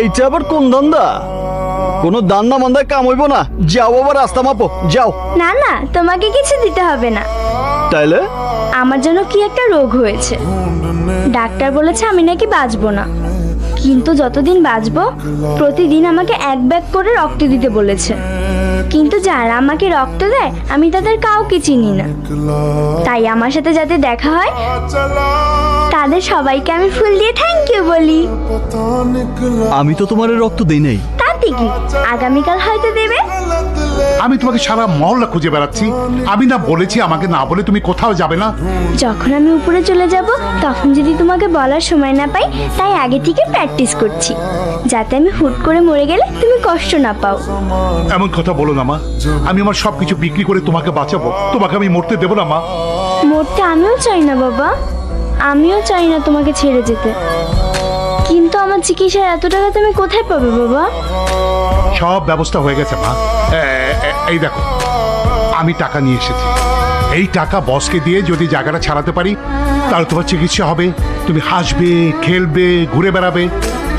এইটা আবার কোন ধান্দা? কোনো দান্না মান্দায় কাম হইব না। যাও বাবা, রাস্তা মাপো, যাও। না না, তোমাকে কিছু দিতে হবে না। তাইলে আমার জন্য কি একটা রোগ হয়েছে, ডাক্তার বলেছে আমি নাকি বাঁচবো না, কিন্তু যতদিন বাঁচবো প্রতিদিন আমাকে 1 ব্যাগ করে রক্ত দিতে বলেছে। কিন্তু যারা আমাকে রক্ত দেয় আমি তাদের কাউকে চিনি না, তাই আমার সাথে যাতে দেখা হয় তাদের সবাইকে আমি ফুল দিয়ে থ্যাংক ইউ বলি। আমি তো তোমার রক্ত দেই নাই। তাতে কি, আগামীকাল হয়তো দেবে। আমি তোমাকে সারা মহল্লা খুঁজে বেড়াচ্ছি, আমি না বলেছি আমাকে না বলে তুমি কোথাও যাবে না? যখন আমি উপরে চলে যাব তখন যদি তোমাকে বলার সময় না পাই, তাই আগে থেকে প্র্যাকটিস করছি, যাতে আমি হুট করে মরে গেলে তুমি কষ্ট না পাও। এমন কথা বলো না মা, আমি আমার সবকিছু বিক্রি করে তোমাকে বাঁচাবো, তোমাকে আমি মরতে দেবো না মা। মরতে আমিও চাই না বাবা, আমিও চাই না তোমাকে ছেড়ে যেতে, কিন্তু আমার চিকিৎসার এত টাকা তুমি কোথায় পাবে বাবা? সব ব্যবস্থা হয়ে গেছে মা। এই দেখো, আমি টাকা নিয়ে এসেছি। এই টাকা বসকে দিয়ে যদি জায়গাটা ছাড়াতে পারি তাহলে তোমার চিকিৎসা হবে, তুমি হাসবে, খেলবে, ঘুরে বেড়াবে।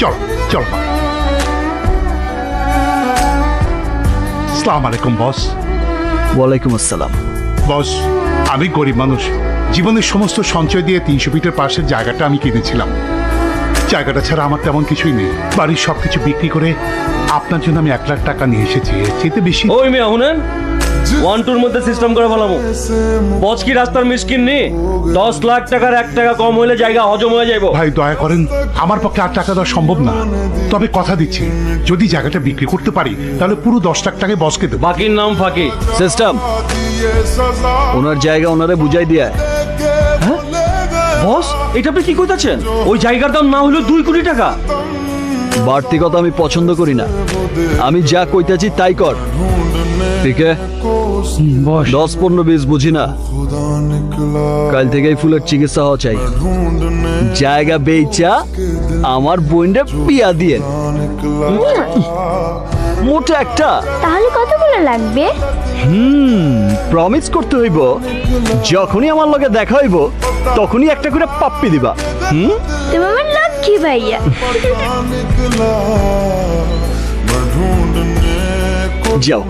চল চল মা। আসসালামু আলাইকুম বস। ওয়ালাইকুম আসসালাম। বস, আমি গরিব মানুষ, জীবনের সমস্ত সঞ্চয় দিয়ে 300 ফিটের পাশের জায়গাটা আমি কিনেছিলাম। জায়গাটা ছাড়া আমার তেমন কিছুই নেই, বাড়ির সবকিছু বিক্রি করে আপনার জন্য আমি 1 লাখ টাকা নিয়ে এসেছি, এর চেয়ে বেশি। ওই মেয়ে শুনেন, 1-2 মধ্যে সিস্টেম করে ফেলামো। বস কি রাস্তার মিসকিন নি? 10 লাখ টাকার 1 টাকা কম হইলে জায়গা হজম হয়ে যাইব। ভাই দয়া করেন, আমার পক্ষে 8 টাকা দেওয়া সম্ভব না, তবে কথা দিচ্ছি যদি জায়গাটা বিক্রি করতে পারি তাহলে পুরো 10 লাখ টাকায় বসকে দেবো। বাকির নাম ফাঁকি। সিস্টেম, ওনার জায়গা ওনারে বুঝাই দিয়া। বস, এটা আপনি কি কইতাছেন? ওই জায়গার দাম না হলো 2 কোটি টাকা। বাড়তি কথা আমি পছন্দ করি না, আমি যা কইতাছি তাই কর। ঠিক আছে? 10-15-20 বুঝি না, কাল থেকেই ফুলের চিকিৎসা হওয়া চাই। জায়গা বেচা আমার বোনটা বিয়া দিয়ে মোটা একটা। তাহলে কতগুলো লাগবে? প্রমিস করতে হইব, যখনই আমার লগে দেখা হইব তখনই একটা করে পাপ্পি দিবা। তুমি আমার লক্ষ্মী ভাইয়া। যাও।